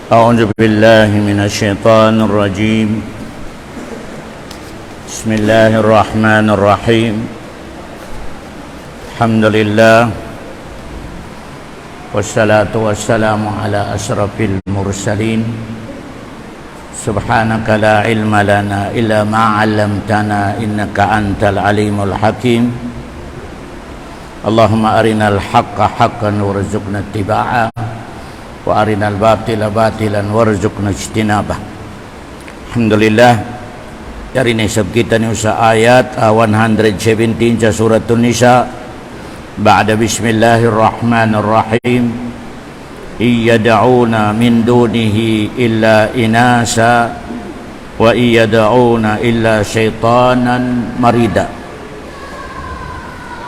أعوذ بالله من الشيطان الرجيم. بسم الله الرحمن الرحيم. الحمد لله والصلاة والسلام على أشرف المرسلين. سبحانك لا علم لنا إلا ما علمتنا إنك أنت العليم الحكيم. اللهم أرنا الحق حقا وارزقنا اتباعه wa arinal batila batilan warzuqna ijtinabah. Alhamdulillah, dari nisab kita ni sa ayat 117 sa surat An-Nisa. Ba'da bismillahirrahmanirrahim. Iyad'una min dunihi illa inasa wa iyad'una illa syaitanan marida.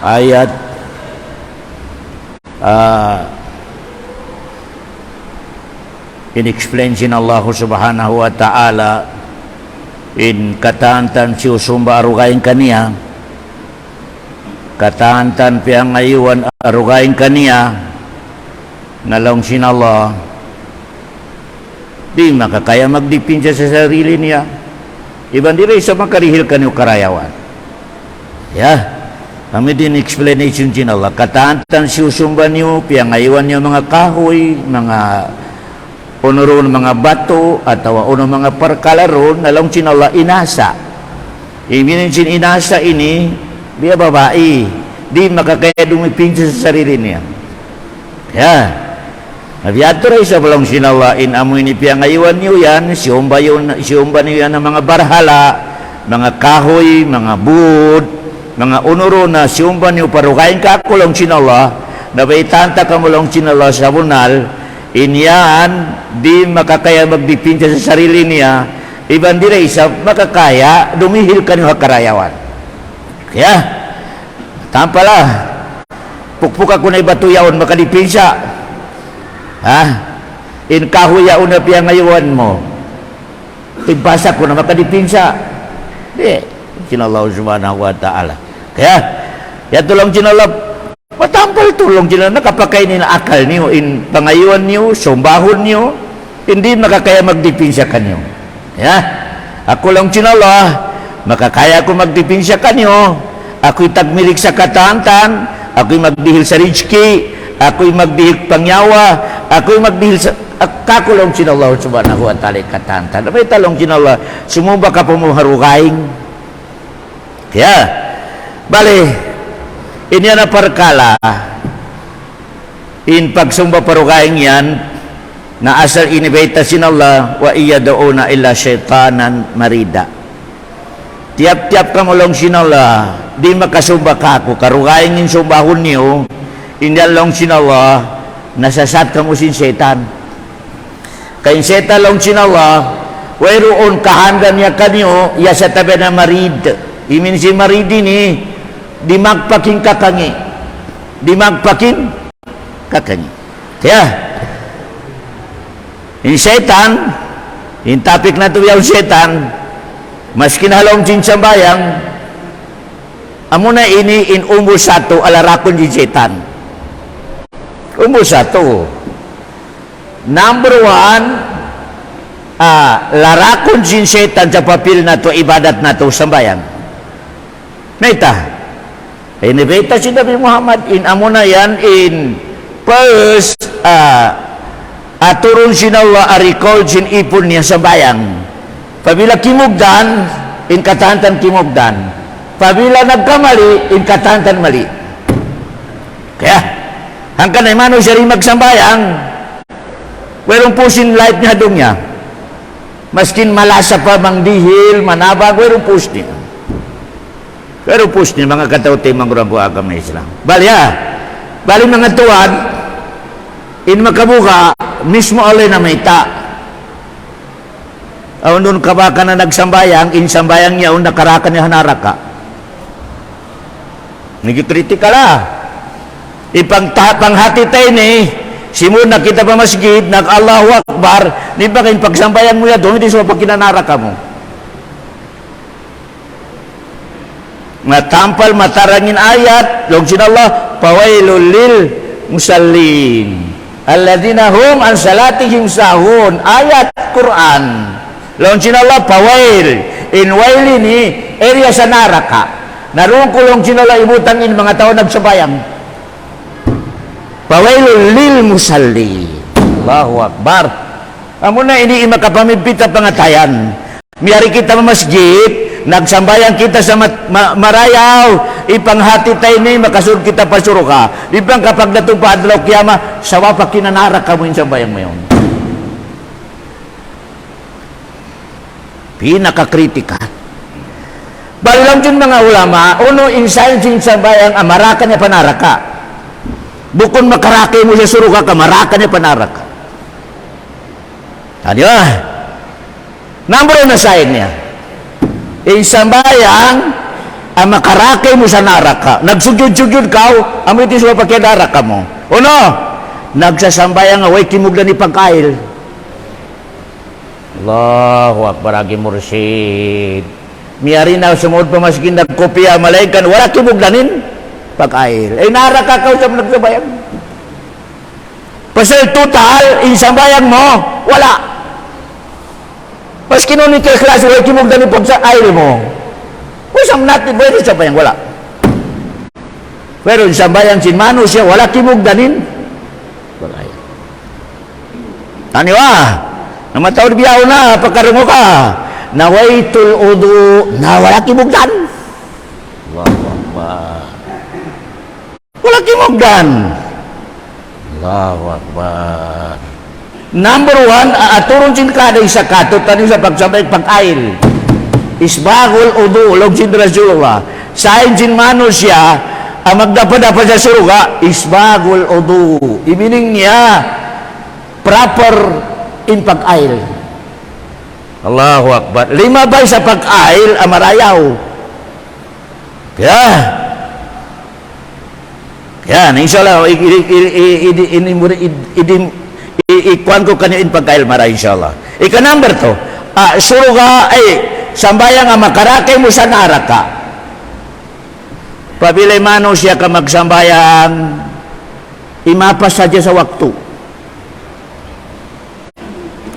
Ayat in-explain sin Allah subhanahu wa ta'ala in katantan si usumba arugain kaniya, katantan piangayuan arugain kaniya, nalong sin Allah di makakaya magdipin siya sa sarili niya, iban dire sa makarihil kanyo karayawan. Kami din explanation sin Allah, katantan si usumba niyo piangayuan niyo mga kahoy, mga uno mga bato atau uno mga perkalaron nalong Allah inasa. Ibinin sin inasa ini dia babae, di makakaya dumipin sa sarili niya. Nabiato rin sa balong Allah in amoy ni piyangayuan niyo yan, siumba niyo yan ng mga barhala, mga kahoy, mga bud, mga unuro na siumba niyo parukain ka kulong Allah, nabaitanta ka mulong Allah sa bunal. Inyan di makakaya magdipinsa sa sarili niya, iban dire isa makakaya dumihil kanyo karayawan. Kaya tampalah pukpuk ako na ibatuyaon makadipinsa, in kahuyaon na piyangayuan mo tigbasa ko na makadipinsa di sinallahu subhanahu wa ta'ala. Kaya tulong sinallahu matampal tulong sila nakapakay nila akal niyo in pangayuan niyo, sumbahon niyo, hindi makakaya magdipinsa kanyo. Ako lang sinala, makakaya ko magdipinsa kanyo. Ako'y tagmilik sa katantan, ako'y magdihil sa rizki, ako'y magdihil pangyawa, ako'y magdihil sa kakulong sinala subhanahu wa ta'ala katantan. May talong sinala, sumumba ka po mo harugaing. Kaya, bali, ini na perkala in pagsumba parugaing yan na asal inibeta sin Allah wa iyad'una illa syaitanan marida. Tiap-tiap kamulong sin Allah di makasumba kako karugaing in sumbahon niyo indalong sin Allah nasasat kamo sin setan. Kain setan long sin Allah wayroon kahandan niya kanyo ya sa tabi na marid. Imin si marid ini di magpaking kakangi, kaya in setan in topik na to yung setan maskin halong sin sambayang amo na ini in umusato alarakon di setan. Umusato number 1, larakon sin setan sa papil na to ibadat na to sambayang naita. Inibeta si Nabi Muhammad in amuna yan in first aturun sin Allah arikol sin ipon niya sa bayang. Pabila kimugdan in katantan kimugdan. Pabila nagkamali in katantan mali. Kaya hanggang na imano siya rin magsambayang werong pusin light niya dong niya. Maskin malasa pa mangdihil manabag werong pus niya. Pero pus ni mga katawti mangurang agama Islam. Bali mga tuwan in makabuka mismo alay na may ta. Doon ka ba ka na nagsambayang in sambayang niya nakarakan niya hanaraka. Nagikritika la. Panghati tayo ni simula kita pa masjid nag Allahu Akbar ni ba kayo pagsambayang mo yan doon hindi sa pagkinanaraka mo. Matampal matarangin ayat long sin Allah pawailul lil musallin alladzina hum an salatihim sahun, ayat Quran. Lawan sinala pawail in waili ni area sa naraka. Naroon kulong sinala ibutan in mga tao nagsabayang. Pawailul lil musalli. Allahu Akbar. Amo na ini makapamipita pangatayan. Miyari kita sa masjid, nagsambayan kita sa marayaw, ipanghati tayo ni makasud kita pasuruka. Ibang kapag natupad adlaw kiyama, sawa pa kinanarak ka mo yung sambayan mo yun. Pinakakritika. Balang dyan mga ulama, uno insayin sin sambayang amaraka niya panaraka. Bukon makarake mo sa suruka, kamaraka niya panaraka. Ano ba? Number na sign niya. Sambayang ang makarake mo sa naraka. Nagsugod-sugod ka, amoy ito sa pagkadaraka mo. Uno, nagsasambayang away kimuglan ni pagkail. Allahu Akbar, agi mursid. Miyari na sumod pa maskin nagkopya malaykan, wala kimuglanin pagkail. Naraka ka sa nagsabayang. Pasal total, sambayang mo, wala. Pas kinunin ka klase, wala kimugdan ni pagkail mo. Usam natin, pwede sambayang, wala. Pero sambayang sinmano siya, wala kimugdanin. Pagkail. Ano ba? Namatawad biyaw na, pagkarungo ka. Nawaitul udu, na wala kimugdan. Allahu Akbar. Wala kimugdan. Allahu Akbar. Number one, aturong sin kada isa katot tani sa pagsabay pag-ail. Isbagul udu, log sin Rasulullah. Sain sin mano siya, ang magdapa-dapa sa suruga, isbagul udu. Ibining niya, proper in pag-ail. Allahu Akbar. 5 bay sa pag-ail, amarayaw. Kaya, inshallah, ikuan ko kanyo in pagkail mara inshallah. Number 2, suruga sambayang ang makarakay mo sa naraka. Pabilay mano siya ka magsambayang imapas sadya sa waktu.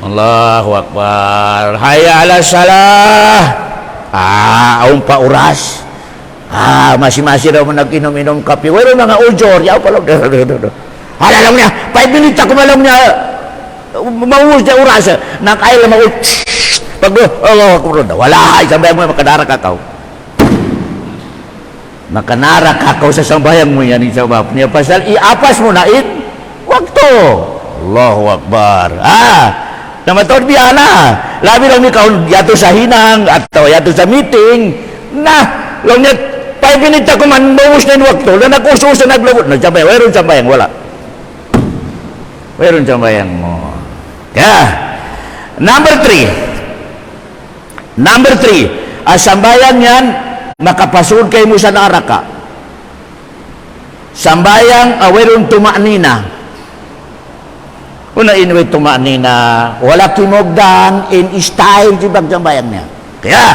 Allahu Akbar. Hayya ala salah. Aung pa oras. Masi-masi daw mo nag-inom-inom kape. Wala mga ujor. Yaw pa lang. Hala lang niya. 5 minutes ako malam niya. Mauus niya oras. Nakail lang ako. Pag wala. Sambayang mo makadara kakaw. Makanara kakaw sa sambayang mo yan. Isabab niya. Pasal iapas mo na it. Waktu. Allahu Akbar. Namatod biya na. Labi lang ni kaon yato sa hinang atau yato sa meeting. Lang niya 5 minutes ako man mauus na yung waktu. Na nakususan naglabot. Nagsambayang. Mayroon sambayang. Wala. Mayroon sambayang mo. Number 3. Sambayang yan makapasud kay mo sa naraka. Sambayang mayroon tumanina. Una inway tumanina, wala kimogdan in style di pagsambayang niya. Kaya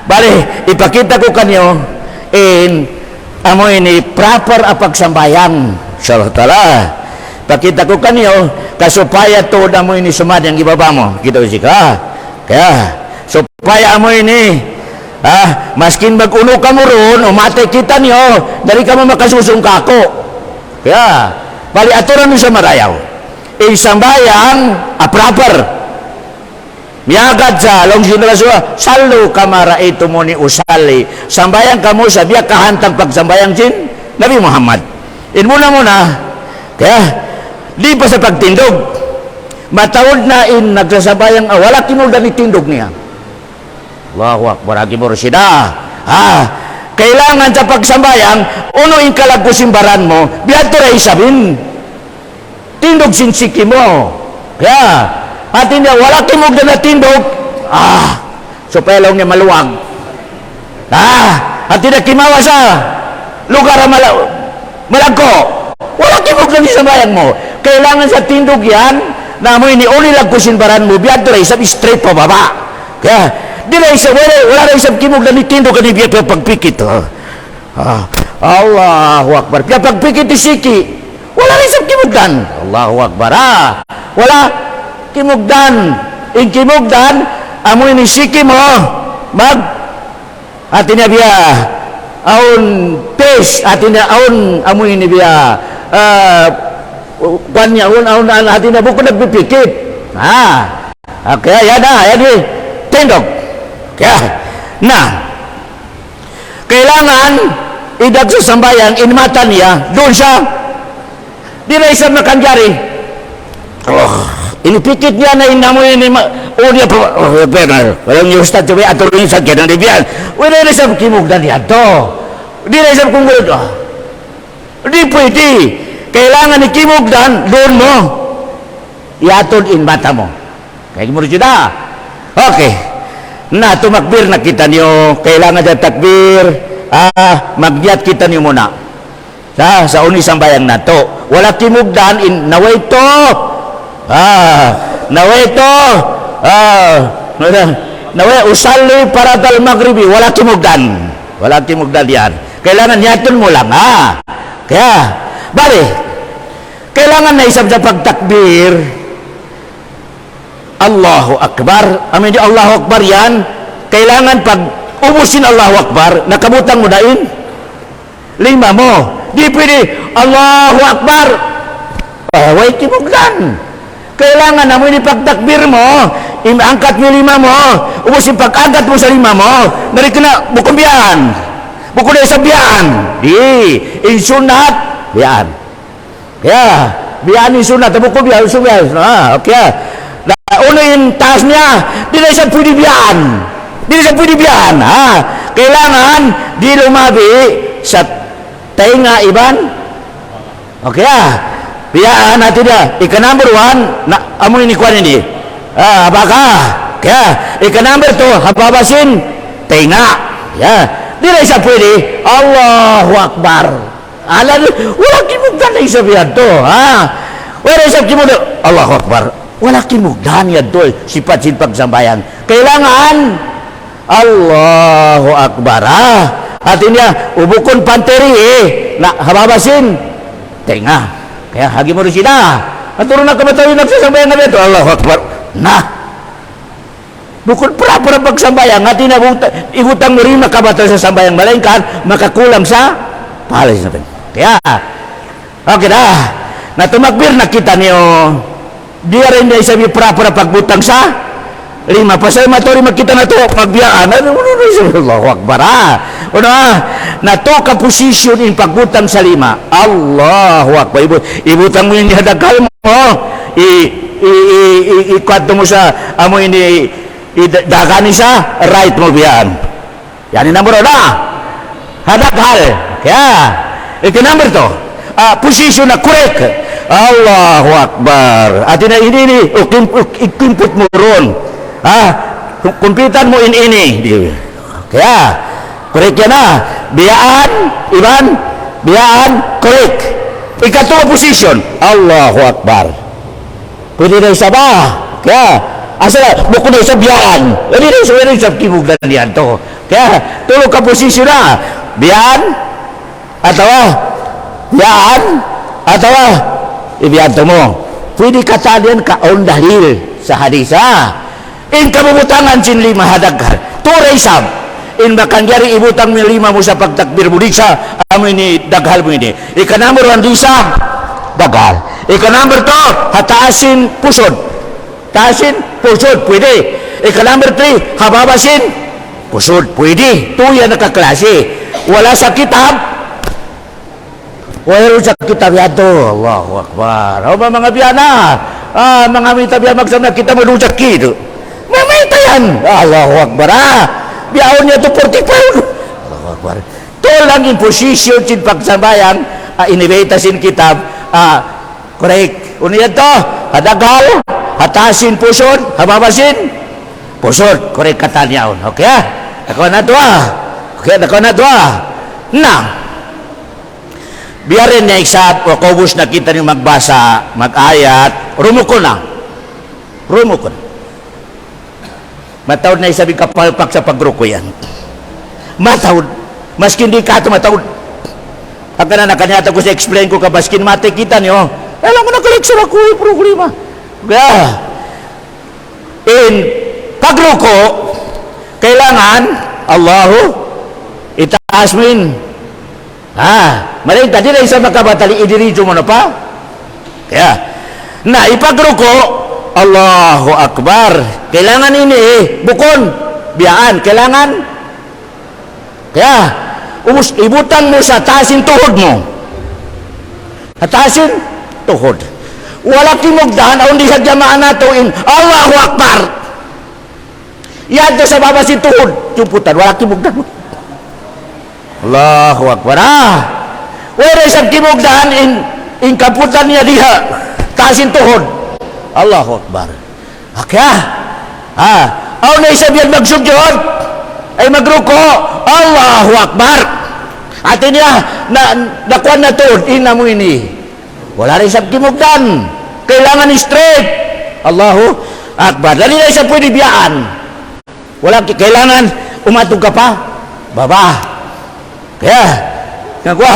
bali ipakita ko kanyo in amoy ni proper a pagsambayang. Insyaallah taala. Pakita ko kanyo kasupaya to amoy ni sumad yang ibaba mo. Kita usika. Kaya supaya amoy ni maskin mag-uno ka mo ron, umatay kita niyo, dali ka mo makasusong kako. Kaya bali aturan mo sa marayaw. Sambayang proper. Miyagad sa long sinraswa, salo kamara ito mo ni usali. Sambayang kamo sa biya kahantang pagsambayang sin Nabi Muhammad. Muna. Kaya di pa sa pagtindog. Matawad na nagsasabayang wala kinuldan ni tindog niya. Allahu Akbar, agi mursida. Kailangan sa pagsambayang, uno yung kalagkusimbaran mo, biyato rin sabin. Tindog sinsiki mo. Kaya, atin niya, wala timog na tindog. So pelaw niya maluwag. Atin niya kimawa sa lugar malagko. Wala timog na nisambayang mo. Kailangan sa tindog yan, na mo iniuli lang kusimbaran mo, biyato rin sabin straight pa baba. Kaya, wala rin sa kimog na nitindog ka ni biya pagpikit. Allahu Akbar. Kaya pagpikit isiki, wala rin sa kimog kimugdan. Allahu Akbar. Wala kimugdan. In kimugdan, amoy ni siki mo, mag, atin niya biya, aun taste, atin niya, aun, amoy ni biya, kanya, aun, atin niya, buko nagpipikit. Kaya yan tindog. Kaya, kailangan, idag sa sambayan, inmata niya, doon siya, di na isang nakanjari. Inipikit niya na inamoy ni unya pa walang yung ustad sabi ato rin sa kaya biyan wala na sa kimugdan niya to di na sa kung di pwede kailangan ni kimugdan doon mo iatod in mata mo kaya mo rin okay na tumakbir na kita niyo kailangan dyan takbir magyat kita niyo muna sa unisang bayang na to wala kimugdan in naway to nawaitu nawai usalli paradal maghribi wala kimugdan yan kailangan yakin mo lang kaya bali kailangan na isab sa pagtakbir Allahu Akbar amin di Allahu Akbar yan kailangan pag umusin Allahu Akbar nakabutang mo dain 5 mo di pwede Allahu Akbar way kimugdan kailangan na mo pagtakbir mo angkat mo 5 mo ubusin pag-angkat mo sa 5 mo nari ka na bukong biyan bukong na sa biyan di insunat biyan kaya biyan insunat bukong biyan okay una yung taas niya di na siya pwede biyan kailangan di lumabi sa tainga iban okay biyaan natin dia number 1 na amoy ni kuan ini baka kaya number 2 hababasin tenga di na isa pwede Allahu Akbar wala kimugdan na isa biyan to wala isa kimugdan Allahu Akbar wala kimugdan yan to sifat sambayan kailangan Allahu Akbar atin niya ubukon panteri na hababasin tenga kaya hagi mo rin sila aturo na kamatawi nagsasambayan na ito Allahu Akbar bukod para pagsambayan nga ibutang mo rin makabatal sa sambayang malingkan makakulam sa pahalis natin kaya okay na tumagbir na kita niyo di rin niya isabi para pagbutang sa 5 pasay matori makita na to magbiyaan Allahu Akbar na to ka posisyon in pagbutang sa 5 Allahu Akbar ibutang mo yung hadagal mo ikwato mo sa amoy ni dagani sa right mo biyaan yan yung number na hadagal kaya number 2 posisyon na correct Allahu Akbar at ini ikimput mo ron kumpitan mo ini kaya correct yan biyaan correct ikatong posisyon Allahu Akbar pwede na isa ba kaya asa bukod na isa biyaan pwede na isa kimugdan yan to kaya tulog ka posisyon na biyaan atawa ibiyaan to mo pwede katalian ka on dahil sa hadisa in kabubutangan sin 5 hadagal turay sab in makangyari ibutang mo 5 mo sa pagtakbir mo di sa amoy ni daghal mo ini number 1 di sa daghal number 2 hataasin pusod pwede number 3 hababasin pusod pwede tuya nakaklase wala sa kitab yato Allahu Akbar mga biyana mga mitabiya magsamna kita madusak kito mamay tayan Allahu Akbar biyahon niya to 45 Allahu Akbar to lang in posisyon sin pagsambayang inibitasin kitab correct uniyan to hadagal hatasin pusod hababasin pusod correct katanyaon okay ako na to na biyarin niya isa o kubus na kita niyo magbasa mag-ayat rumukon matawad na isabi kapalpak sa pagruko yan matawad maski hindi ka ito matawad pagka na nakanyata ko sa explain ko kabaskin mati kita niyo Alam mo na kaliksyon ako yung problema. Kaya, in pagruko, kailangan, Allahu, itaas mo yun. Maling tadi na isa makabatali, idiridyo mo na pa. Kaya, na ipagruko, Allahu Akbar. Kailangan ini, bukon, biyaan, kailangan. Kaya, ibutan mo sa taasin tuhod mo. Taasin tuhod. Wala timugdan, aun di sa jamaan nato in Allahu Akbar. Yan sa baba si tuhod. Tumputan, wala timugdan mo. Allahu Akbar. Wala sa timugdan in kaputan niya diha. Taasin tuhod. Allahu Akbar. Kaya, aun na isabihan magsugyod. Ay magruko, Allahu Akbar. At niya, nakuan na to, ina mo ini. Wala rin sa kimugdan. Kailangan straight. Allahu Akbar. Dali na isa pwede biyaan. Wala, kailangan umatog ka pa. Baba. Kaya, nagwa,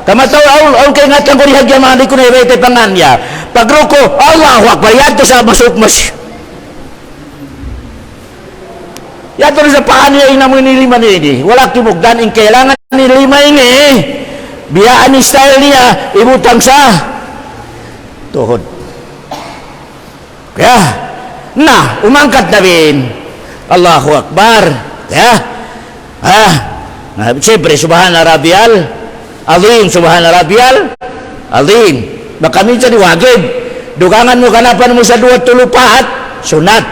kamataw, aun kay nga kang kurihag yung mga di ko na irete panganya. Pagruko, Allahu Akbar. Yan to sa masukmas. Yan to sa paan niya ina mo inilima niya ini. Wala kimugdan. In kailangan nilima ini. Biyaan ni style niya. Ibutang sa tuhod. Kaya, umangkat na rin. Allahu Akbar. Kaya, siyempre, Subhana Rabbiyal Azim, Subhana Rabbiyal Azim. Baka minsan wagib. Dugangan mo kanapan mo sa duwa tulupahat, sunat.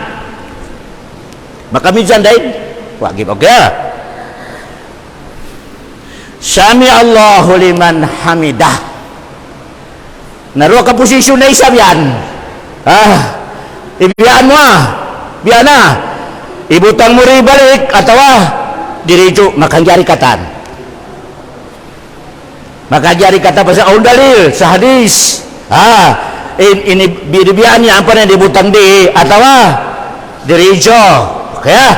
Baka minsan dahil, wagib. Okay. Sami Allahu liman hamidah. Naruha ka posisyon na isa yan. Ibiyaan mo biyaan na. Ibutang mo rin balik, atawa, diretso, makangyari katan. Makangyari katan pa sa dalil, sa hadis. Binibiyaan niya, ang panin, ibutang di, atawa, diretso. Kaya,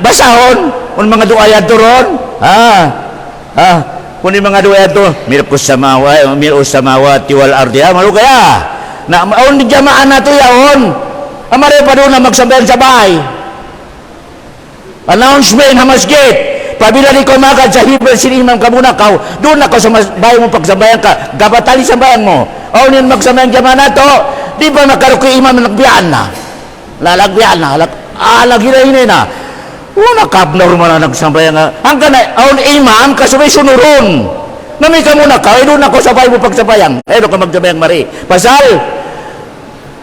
basahon, kung mga duayad to ron, kung yung mga duayad to, mirkus samawati wal ardi, malu kaya, na maun di jamaan na to yaon, amare pa doon na magsambayan sa bahay. Announcement na masjid, pabila di ko makad sa hibel sinimam ka muna ka, doon ako sa bahay mo pagsambayan ka, gabatali sambayan mo, aun yun magsambayan jamaan na to, di ba makaruki imam nagbiyaan na, lalagbian na, lagi na, wala ka-abnormal na nagsambayan nga. Hanggang na, aun imam, kasabay sunuron. Nami ka muna ka, doon ako sabay mo pagsabayang. Doon ka magsabayang mari. Pasal,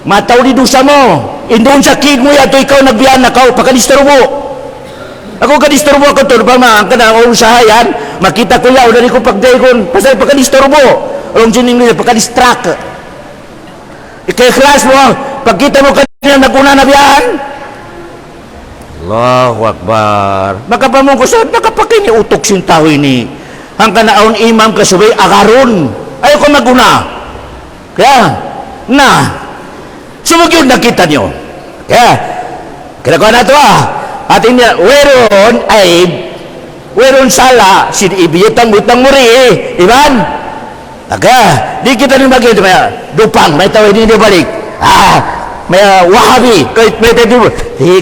mataw di dusa mo. Doon sa kid mo yan, ikaw nagbiyan na ka, pagkadisturbo. Ako kadisturbo ako to, ang kanang usahayan, makita ko yaw, dali ko pagdayon, pasal pagkadisturbo. Alam sining nila, pagkadistract. Ikay-class mo, pagkita mo kanina naguna na biyan, Allahu Akbar. Makapamungkusod, nakapakini utok sin tao ini. Ang kanaon imam kasubay agaron. Ayaw ko maguna. Kaya, sumugyod na kita nyo. Kaya ko na ito At ini, weron sala, ibiyetang butang muri Iban? Kaya, di kita rin magiging dupang, may tawid hindi balik. May wahabi may tayo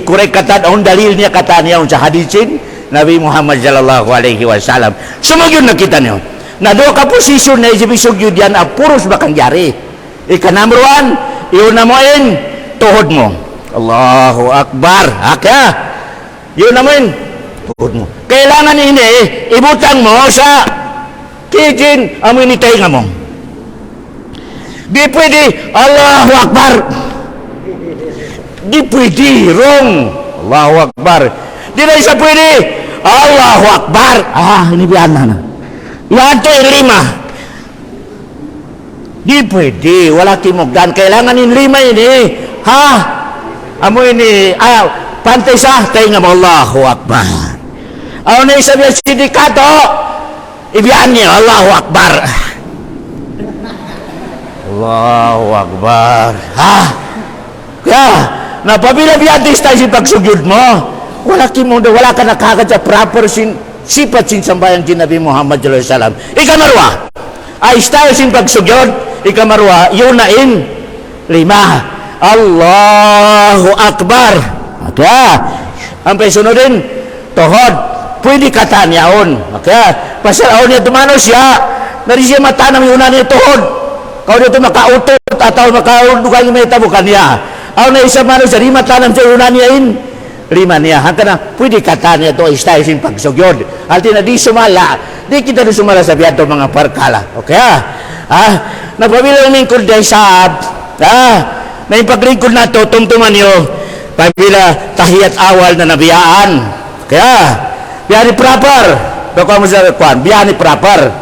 kurek katan on dalil niya katan niya sa hadisin Nabi Muhammad sallallahu alaihi wasallam sumugyod na kita niyo na do ka posisyon na isibisugyod yan puros bakang jari number 1 iyon na mo tuhod mo Allahu Akbar yun na mo tuhod mo kailangan ini ibutang mo sa kijin amoy ni tayo nga mo di pwede Allahu Akbar di pwede, wrong. Allahu Akbar. Di na isa pwede. Allahu Akbar. Ini biyan na. Yan to 5. Di pwede. Wala timugdan. Kailangan yung 5 ini. Amo ini. Pantay sa. Tayo nga mo. Allahu Akbar. Ano na isa biyan sindikato. Ibiyan niya. Allahu Akbar. Allahu Akbar. Napabila biyatis tayo si pagsugyod mo, wala ka nakakad sa proper sifat sin sambayang si Nabi Muhammad sallallahu alaihi wasallam. Ikamarwa, Ay style sing pagsugyod ikamarwa yunain 5 Allahu Akbar. Okay. Ang sunodin tuhod pwede katan yaon. Okay. Pasal aon niya tumano siya nari siya matanang yunan niya tuhod. Kau dito makautot atau makaudukang may tabukan niya. Aon na isa mano siya di matanang siya yunan niya 5 niya. Hanggang na pwede katan niya to style sing pagsugyod. Alti na di sumala. Di kita di sumala sa biyato mga parkala. Okay. Nagpabilang lingkod day sab. May paglingkod na to, tumtuman nyo, pabila tahiyat awal na nabiyaan. Kaya, biyani proper. Baka mo sa kwan, biyani proper.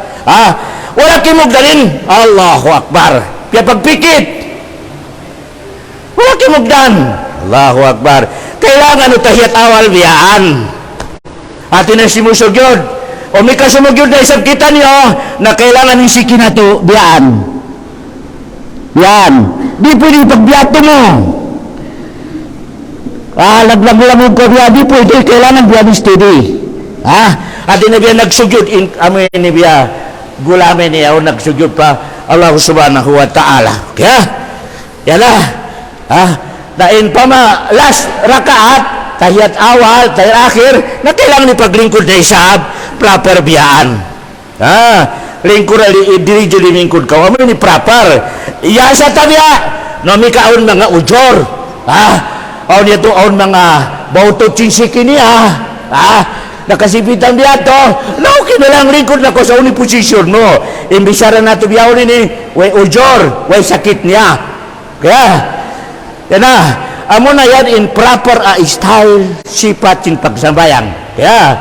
Wala kimugdanin. Allahu Akbar. Kaya pagpikit. Wala kimugdan. Allahu Akbar. Kailangan no tahiyat awal biyaan. Atin na simusugyod. O may kasumugyod na isang kita niyo na kailangan yung siki na to biyaan. Yan. Di pwede pagbiyato mo. Laglag-lamog ko biya. Di pwede. Kailangan biya ni steady. At di na biya nagsugyod. Amoy ni biya. Gulamin niya o nagsugyod pa. Allah subhanahu wa ta'ala. Kaya. Yan na. Dain pa last rakaat. Tahiyat awal. Tahiyat akhir. Na kailangan ni paglingkod na isab. Proper biyaan. Lingkod diri juli lingkod ka amo ni proper iya sa tabiya no mi kaon mga ujor on ito on mga bautot chinsiki niya nakasipitan diya to no kinalang lingkod na ko sa uni position mo imbisara na to biyawon ni way ujor way sakit niya kaya yan na amo na yan in proper style sipat sin pagsambayang kaya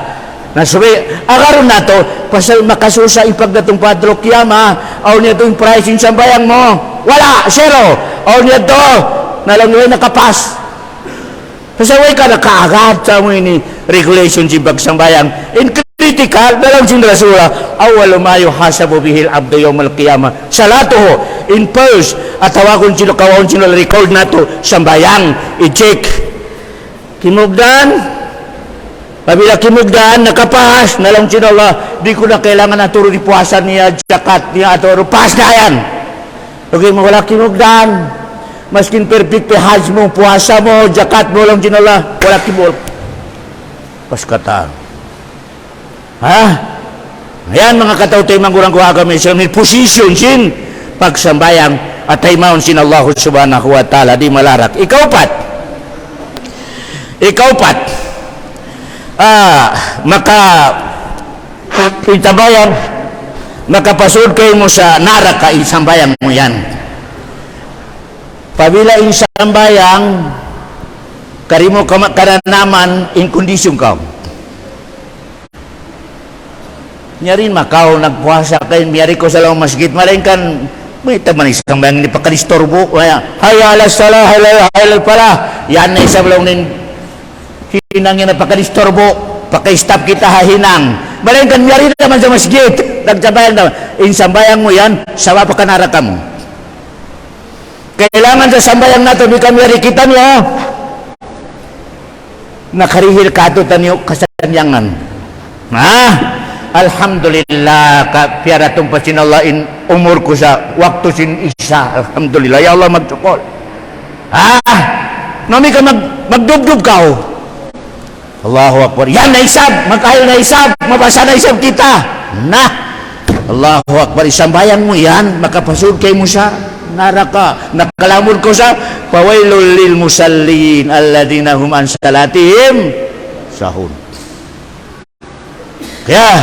nasubi, agaron na to, pasal makasusa ipagdatong padro kiyama, aw niya to yung pricing sa bayang mo. Wala, zero. Aw niya to, nalang nakapas. Pasal way ka nakaagad sa mo ini regulation si bagsang bayang. In critical, nalang sin rasula, awal umayo hasabu bihil abdo yawmal kiyama. Salato ho, in pulse, at tawakon sino kawawon sino record na to, sambayang, i-check. Kinugdan, pabila kimugdaan, nakapahas, nalang Allah, di ko na kailangan na turo di puwasan niya, jakat niya, atau pahas na yan. Okay, wala kimugdaan. Maskin perfect hajj mo, puwasa mo, jakat mo lang Allah, wala kimul. Pas kata. Ayan mga katautay mangurang kuha kami sa position sin pagsambayang at taymaon sin Allah subhanahu wa ta'ala di malarak. Ikaw pat. Maka pintabayan makapasod kayo mo sa naraka isambayang mo yan pabila isambayang karimo karanaman in kondisyon ka nyarin makaw nagpuasa kayo miyari ko sa lawang masjid malain kan may taman isambayang ni pakalistorbo hayya ala salah hayya ala pala yan na isang lawang hinang yan na pakalistorbo, paka-stop kita hahinang. Malayin kan miyari naman sa masjid. Nagsabayang naman. Insambayang mo yan, sawa pa kanaraka mo. Kailangan sa sambayang nato, di ka miyari kita niyo. Nakarihil ka ito tanyo kasanyangan. Alhamdulillah, piara itong pasinalain umur ko sa waktu sin isa. Alhamdulillah, ya Allah magtukol. Nami ka magdubdub ka Allahu Akbar. Yan na isab, magkahil na isab, mabasa na isab kita. Allahu Akbar, isambayang mo yan, makapasod kayo mo sa naraka. Nakalamod ko sa fawailul lil musallin alladhina hum an salatihim sahun. Kaya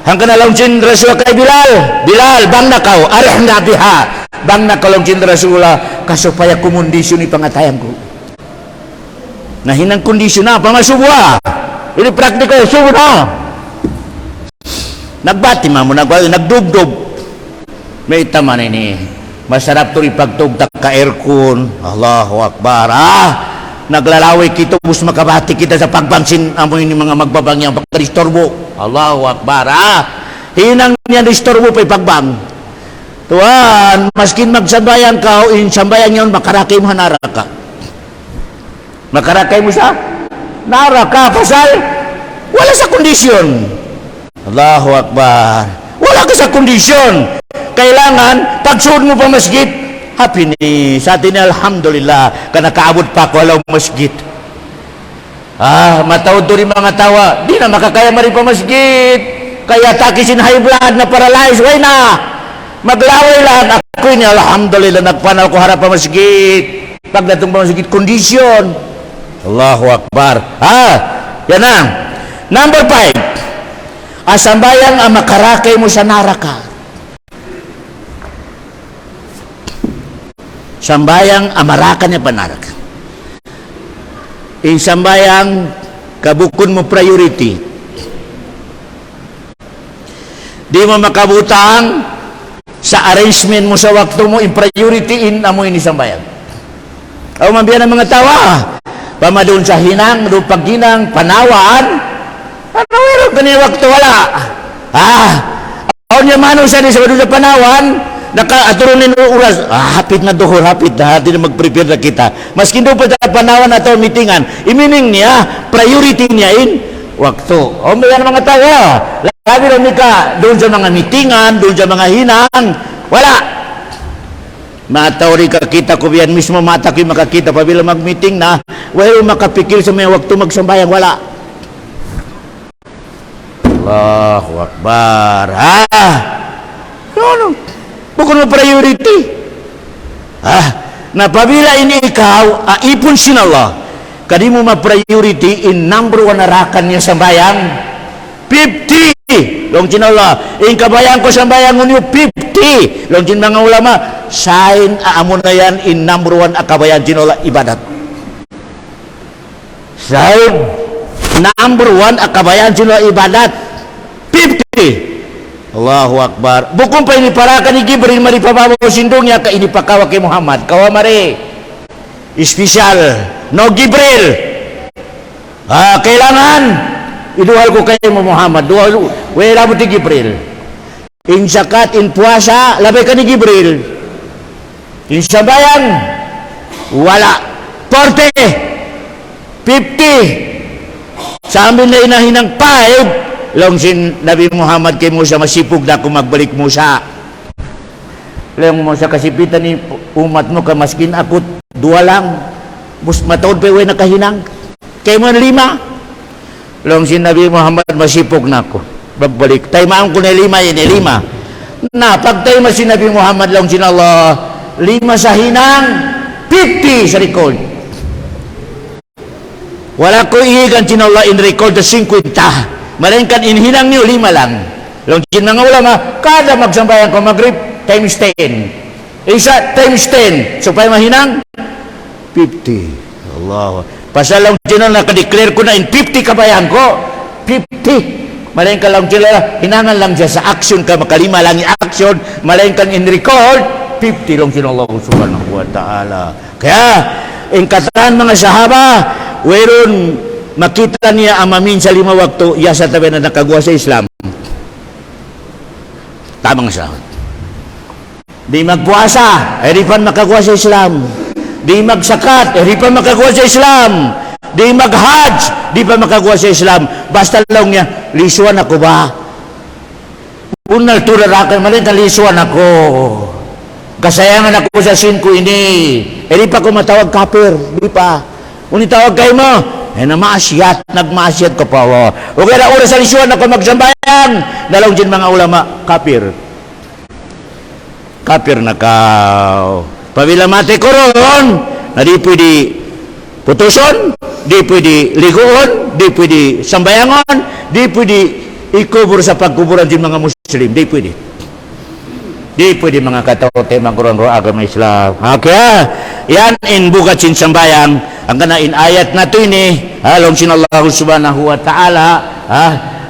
hanggang na lang sin Rasul kay Bilal, bang nakaw, arih na biha, bang nakalong sin Rasulullah, kasupaya kumundisyon ipangatayan ko. Nahinang kondisyon na, pamasubwa. Ini praktikal, subo na. Nagbati mo, nagdubdob. May taman ini. Masarap ito ipagtugtak ka aircon. Allahu Akbar. Naglalaway kito, bus makabati kita sa pagbangsin. Amo ini mga magbabang yang pagkalistorbo. Allahu Akbar. Hinang niya distorbo pa ipagbang. Tuan, maskin magsambayan ka, o insambayan yun, makarakay mo hanaraka. Makarakay mo sa naraka pasal wala sa kondisyon. Allahu Akbar. Wala ka sa kondisyon. Kailangan, pagsuod mo pa masjid, happy ni sa atin, alhamdulillah, ka nakaabot pa ako alaw masjid. Matawad to rin mga tawa, di na makakaya marin pa masjid. Kaya takisin high blood na paralyzed, way na. Maglaway lang. Ako ni alhamdulillah, nagpanaw ko harap pa masjid. Pagdatong pa masjid, kondisyon. Allahu Akbar. Yan na. Number 5. Asambayang ang makarakay mo sa naraka. Sambayang amarakan niya panaraka. Sambayang kabukon mo priority. Di mo makabutang sa arrangement mo sa waktu mo in priority in amo ini sambayang. O mambiyan ng mga tawa. Pamadun sa hinang, pagginang, panawaan. Ano meron ka niya waktu wala? Aon niya mano siya sa madun sa panawan. Aturunin oras, hapit na duhol, hapit na, hati na mag-prepare na kita. Maski doon pa sa panawan na ito, meetingan, imining niya, priority niya in waktu. O may mga tawa, labi rin ka, doon sa mga meetingan, doon sa mga hinang, wala. Matawari ka kita ko biyan, mismo mata ko yung makakita, pabila mag-meeting na, wala makapikil sa may waktu magsambayang, wala. Allahu Akbar. Ano? Bukod mo priority. Napabila ini ikaw, ipon sin Allah. Kadi mo ma-priority in number 1 narakan niya sambayang 50. Long sin Allah. In kabayang ko sambayang ngunyo 50. Long sin mga ulama, sign aamon na yan in number 1 akabayan sin Allah ibadat. Sign number 1 akabayan sin Allah ibadat 50. Allahu Akbar. Bukong pa iniparakan ni Gibril maripababaw sindong niya ka inipakawa kay Muhammad. Kawa mari. Espesyal. No Gibril. Kailangan iduhal ko kay Muhammad. Wala mo ti Gibril. In zakat, in puasa, labay ka ni Gibril. In sabayan, wala. 40. 50. Sa amin na inahinang 5. Long sin Nabi Muhammad kay Musa masipog na kung magbalik Musa. Long Musa kasipitan ni umat mo ka maskin ako 2 lang. Bus mataod pa uwi nakahinang. Kay mo 5. Long sin Nabi Muhammad masipog na ako. Bagbalik. Tay maang ko na 5 yun 5. Na pagtay mas si Nabi Muhammad long sin Allah 5 sa hinang 50 sa record. Wala ko ihigan sin Allah in record na 50. Malingkan inhinang niyo 5 lang. Longsin mga ulama, kada magsambayan ko magrib times 10. Isa times 10. So pa mahinang 50. Allah. Pasal longsin na nakadeclare ko na in 50 kabayan ko. 50. Malingkan longsin na hinangan lang siya sa action ka makalima lang yung action. Malingkan in record 50 longsin Allah subhanahu wa ta'ala. Kaya in katahan mga sahaba, whereon makita niya ang mamin sa 5 waktu, iya sa tabi na nakagawa sa Islam. Tamang sahod. Di magpuasa, di pa makagawa sa Islam. Di magsakat, di pa makagawa sa Islam. Di mag-hajj, di pa makagawa sa Islam. Basta lang niya, lisuan ako ba? Unal turarakan, malingkan lisuan ako. Kasayangan ako sa sin ko ini. Di pa ko matawag kafir, di pa. Unitawag kayo mo, nagmaasyat ka pa. O kaya oras sa lisyon ako magsambayang. Dalawang dyan mga ulama, kafir. Kafir na ka. Pabila mati ko ron, na di pwede putuson, di pwede liguon, di pwede sambayangon, di pwede ikubur sa pagkuburan dyan mga Muslim. Di pwede. Di pwede mga kataote, mga kurang-kurang agama Islam. Okay, yan in bukat sin sambayang. Ang kana in ayat na to ini, long sin Allah subhanahu wa ta'ala,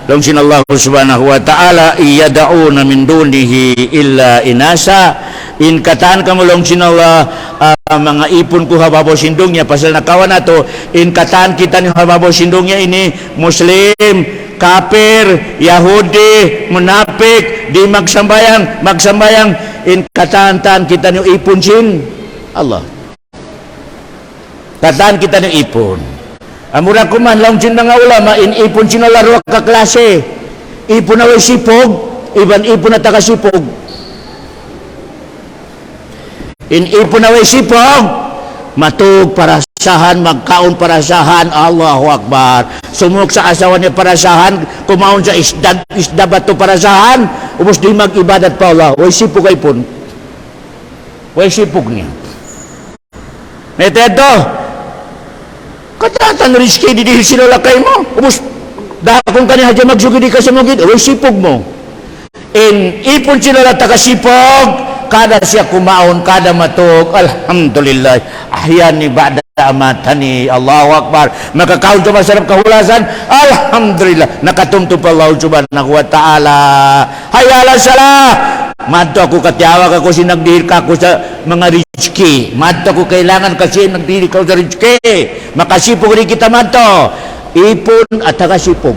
long sin Allah subhanahu wa ta'ala, iyada'una min dunihi illa inasa. In kataan ka mo long sin Allah, mga ipon ko hababaw sindong niya, pasal nakawan na to, in kataan kita ni hababaw sindong niya ini, Muslim, kafir, Yahudi, munafik, di magsambayang, in kataan kita ni ipon sin Allah. Kataan kita ng ipon. Amura ko man, lang sin mga ulama, in ipon sinalaro ka klase. Ipon na way sipog, iban ipon na takasipog. Ipon na way sipog, matug parasahan, magkaon parasahan, Allahu Akbar. Sumuk sa asawa niya parasahan, kumaon sa isda bato parasahan, ubos di mag-ibadat pa Allah. Way sipog ay pun. Way sipog niya. Netedo, katatan riski di sinulakay mo. Ubos, dakong kaniya dyan magsugi di ka sa mugid, way sipog mo. Ipon sinula takasipog, kada siya kumaon, kada matog, alhamdulillah, ahyan ni ba'da amatani, Allahu Akbar, makakaon sa masarap kahulasan, alhamdulillah, nakatumtong pa Allah subhanahu wa ta'ala, hayala salah, madto ako katiyawag ako, sinagdihil ka ako sa mga rizki, madto ako kailangan kasi nagdihil ka sa rizki, makasipog rin kita madto, ipon at takasipog.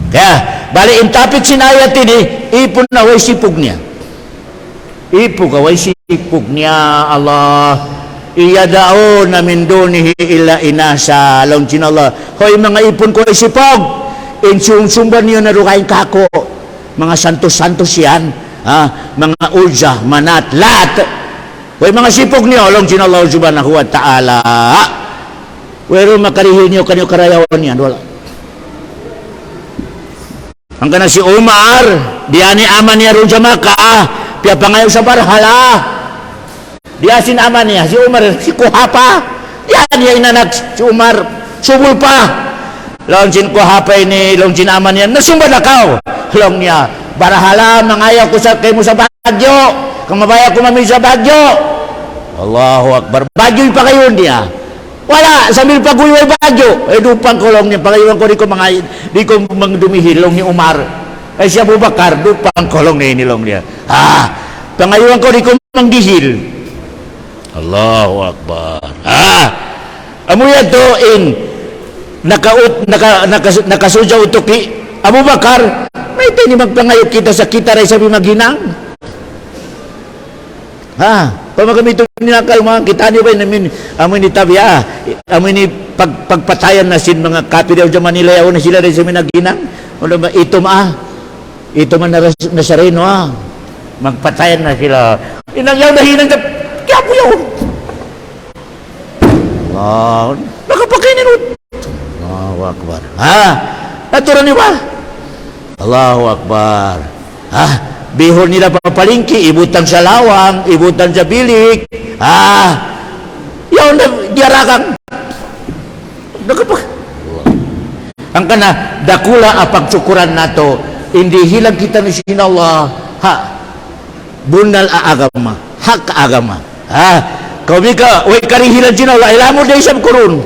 Kaya, bali in topic sinayat ini, ipon na way sipog niya. Ipon ka way sipog niya, Allah. Iyadao na min dunihi illa inasa. Along Allah. Hoy mga ipon ko way sipog. Insumsumban niyo na rukain kako. Mga santos-santos yan. Mga Uzza, Manat, Lat. Hoy mga sipog niyo, along Allah subhanahu wa ta'ala. Wero makarihin niyo kanyo karayawan yan. Wala. Ang kana si Umar, diani aman niya ron sa Makkah, piya pangayo sa Barhala. Dia sin aman niya, si Umar, si Kuhapa. Yan niya inanak, si Umar, subul pa. Long sin Kuhapa ini, long sin aman niya, nasumba na kao. Long niya, Barhala, mangayaw ko sa kayo mo sa Bagyo. Kamabaya ko mami sa Bagyo. Allahu Akbar, Bagyo pa kayo niya. Wala, sambil paguyoy Bagyo. Dupang kolong niya, pagayuan ko, di ko dumihilong ni Umar. Ay siya Bubakar, dupang kolong niya inilong niya. Pangayuan ko, di ko manggihil. Allahu Akbar. Amuya to nakasuja utoki. Abu Bakar, may tini magpangayok kita sa kita rin sabi maghinang. Pamagamito ninakal mga kita niyo ba namin amoy ni tabya amoy ni pagpatayan na sin mga kapi daw sa Manila yaw na sila rin sa minaginang ito man na sareno magpatayan na sila inangyaw na hinang kaya po yaw nakapakainin Allahu Akbar naturan niyo ba Allahu Akbar bihon nila papalingki, ibutan sa lawang, ibutan sa bilik. Yaw na diarakang. Ang kana, dakula apagsukuran nato, hindi hilang kita ni Allah, bunal agama, hak agama. Kau bika, way karihilan sinallah, ilamo na isang kurun.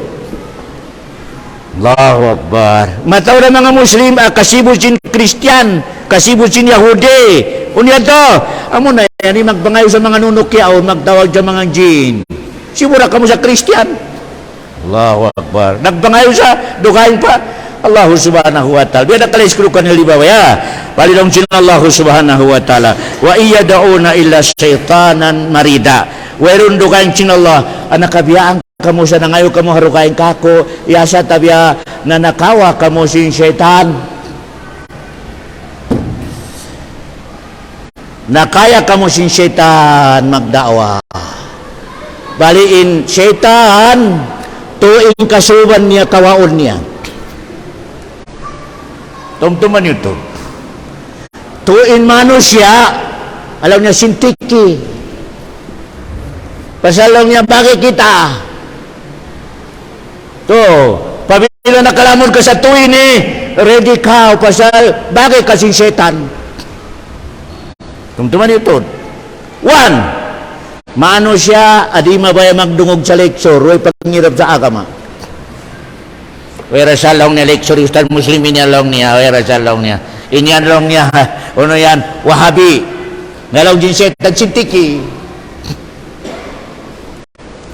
Allahu Akbar. Mataw na mga Muslim, kasibo sin Christian, kasibo sin Yahudi. Unya to, amo na yan, magbangayo sa mga nunukya o magtawag sa mga jin. Sigura ka mo sa Christian. Allahu Akbar. Nagbangayo sa dukain pa. Allah subhanahu wa ta'ala. Biya nakalais kulukan ng libawa ya. Palilong sin Allah subhanahu wa ta'ala. Wa iya dauna illa syaitanan marida. Werun dukain sin Allah. Anakabiyaan kamu sa nangayo kamu harukain kako. Iyasa tabiya na nakawa kamu sin syaitan. Nakaya kamu sin syaitan magdawa. Baliin syaitan tuing kasuban niya kawaon niya. Tumtuman ito. Tuin manusia, alam niya sintiki. Pasalong niya bakit kita. To, pabila nakalamon ka sa tuin ready ka pasal bakit kasing syaitan. Tumtuman ito. One, manusia adi mabaya magdungog sa lecture, roy pangirap sa agama. Wera sa long niya lecture, Ustaz Muslim niya long niya, wera sa long niya. Inyan long niya, ano yan, Wahabi. Ngalaw din siya, tagsintiki.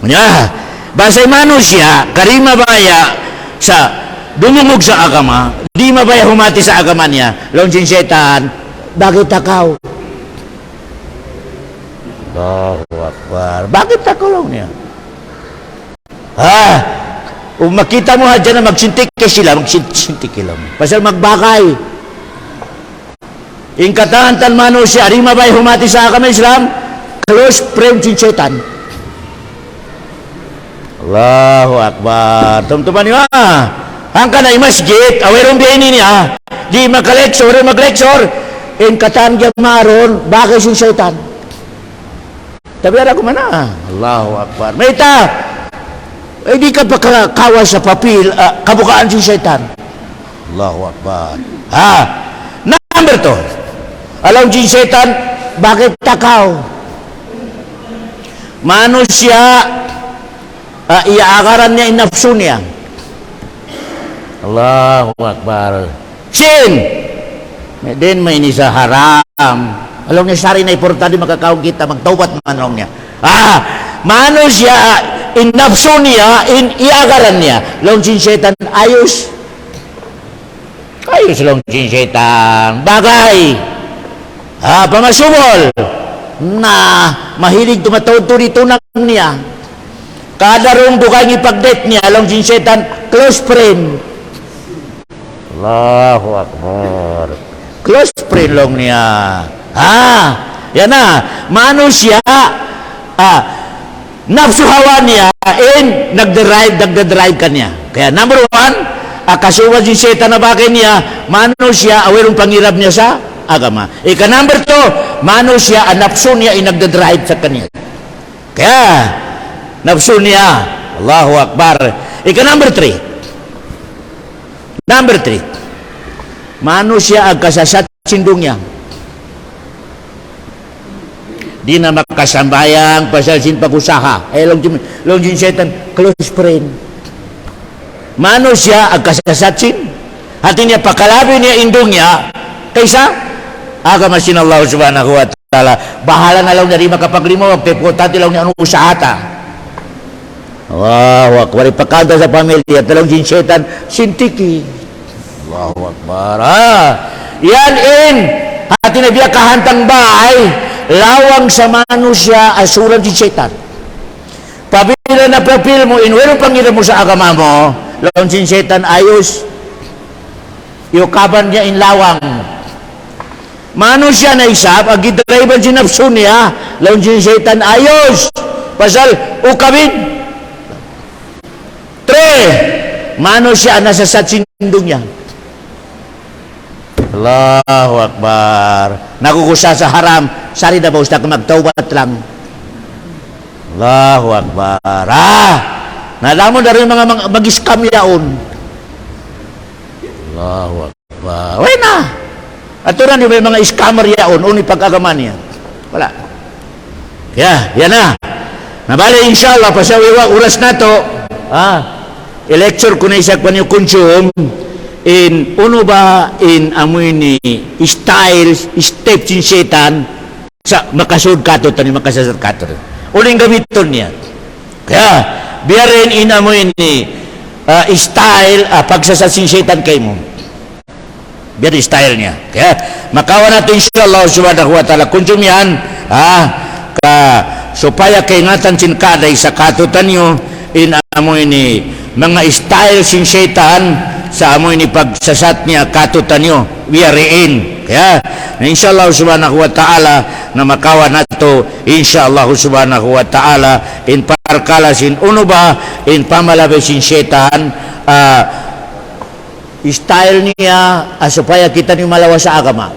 Nya, basay manusia, kari mabaya sa dumungog sa agama, di mabaya humati sa agama niya, long din syaitan, bakit takaw? Allahu Akbar. Bakit takulong niya? Kung makita mo dyan na magsintik sila, magsintik lang. Pasal magbakay. Ingkatahan tan manusia, di mabay humati sa agama Islam, close friend sin syaitan. Allahu Akbar. Teman-teman ya, angka na masjid, awerong biya ini niya, di makalektor, maglektor, ingkatahan niya maron, bagay sin syaitan. Tapi ada kumana? Allahu Akbar. Meta, di ka pa kawas sa papil, kabukaan sin syaitan. Allahu Akbar. Number 2. Alam sin syaitan, bakit takaw? Manusia, iaakaran niya inafsu niya. Allahu Akbar. Sin! Din may ini sa haram. Alam niya, sari na importante makakaw kita, magtaubat manong niya. Manusia, inafsu niya, iaakaran niya. Long sin syaitan, ayos. Ayos long sin syaitan. Bagay. Pamasubol. Na, mahilig tumatawad tunang niya. Kada rong bukay ipag-date niya, long sin syaitan, close friend. Allahu Akbar. Close friend long niya. Yan na. Manusia, nafsu hawa niya, nagdadrive ka niya. Kaya number 1, kasuwa sin syaitan na bagay niya, manusia, awirong pangirap niya sa agama. Number 2, manusia, nafsu niya, nagdadrive sa kanya. Kaya, nafsu niya. Allahu Akbar. Number 3. Manusia ang kasasat sindungnya. Di na makasambayang pasal sin pag-usaha. Long sin syaitan, close friend. Manusia ang kasasat sin. Hati niya pakalabi niya indungnya. Kaysa, agama sin Allah subhanahu wa ta'ala. Bahala na lang na rin makapaglimawag. Tepotati lang niya anong usahata. Allahu Akbar. Ipakanta sa pamilya. Talang sin syaitan, sintiki. Allahu Akbar. Yan hati na biya kahantang bahay. Lawang sa manusia, asuran sin syaitan. Pabila na papil mo, inwero pangira mo sa agama mo, lawang sin syaitan, ayos. Yukaban niya in lawang. Manusia na isap, ang gidraiban sin nafsu niya, lawang sin syaitan, ayos. Pasal, ukabin. 3. Manusia nasasat sindong niya. Allahu Akbar. Nakukusa sa haram, sari na ba usta ka magtaubat lang. Allahu Akbar. Nalaman na rin mga mag-scam yaon. Allahu Akbar. Wala na. At rin yung mga scammer yaon, uni pag-agaman niya. Wala. Yan na. Nabali inshallah, pasawiwa, oras na to. I-lecture ko na isa kwa niyo consume uno ba amoy ni styles, steps in syaitan sa makasud kato tani makasasad kato. Uling gamiton niya. Kaya biyarin amoy ni style pagsasad sin syaitan kay mo. Biar style niya. Kaya makawa natin inshallah subhanahu wa ta'ala consume yan supaya kaingatan sin kaday sa kato tanyo amoy ni mga style sin syaitan sa amoy ni pagsasat niya katutan nyo wiyariin. Kaya inshallah subhanahu wa ta'ala na makawa nato inshallah subhanahu wa ta'ala in parkalasin uno ba in pamalabi sin syaitan style niya supaya kita ni malawa sa agama.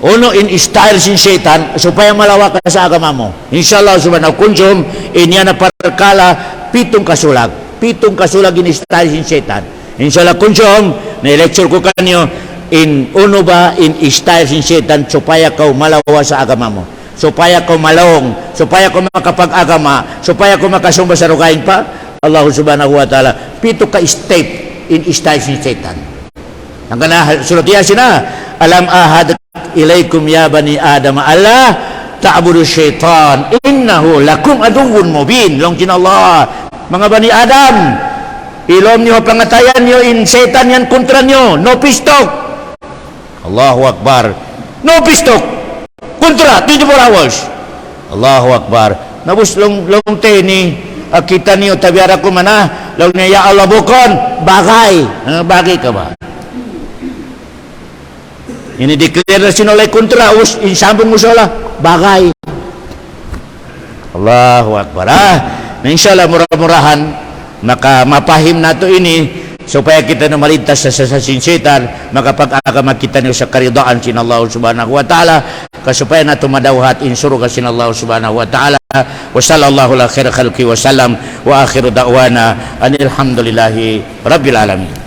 Uno in style sin syaitan supaya malawa ka sa agama mo. Inshallah subhanahu kunjum inya na parkala 7 kasulag. 7 kasulag in style sin syaitan. Inshallah kunjum na lecture ko kanyo in uno ba in style sin syaitan supaya kau malawa sa agama mo. Supaya kau malawong, supaya kau makapag-agama, supaya kau makasumba sa rugain pa Allah subhanahu wa ta'ala. 7 ka step in style sin syaitan. Ang kana surat Yasin alam ahad ilaikum ya bani Adam Allah ta'budu syaitan innahu lakum aduwwun mubin. Long kin Allah, mga bani Adam, ilom niyo pangatayan niyo in syaitan yan kontra niyo. No pistok. Allahu Akbar. No pistok. Kontra 24 hours. Allahu Akbar. Nabus long teni kita niyo tabiara ko mana long niya ya Allah bukon bagay. Bagay ka ba? Ini declare na sinulay kontra, insambong usola, bagay. Allahu Akbar. Na inshallah murah-murahan, mapahim nato ini, supaya kita na malintas sa sinsetan, makapag-agama kita niyo sa karidaan sin Allah subhanahu wa ta'ala, kasupaya nato madawhat insuruga sin Allah subhanahu wa ta'ala. Wa sallallahu ala khair khalqi wa sallam wa akhiru da'wana anil hamdulillahi rabbil alamin.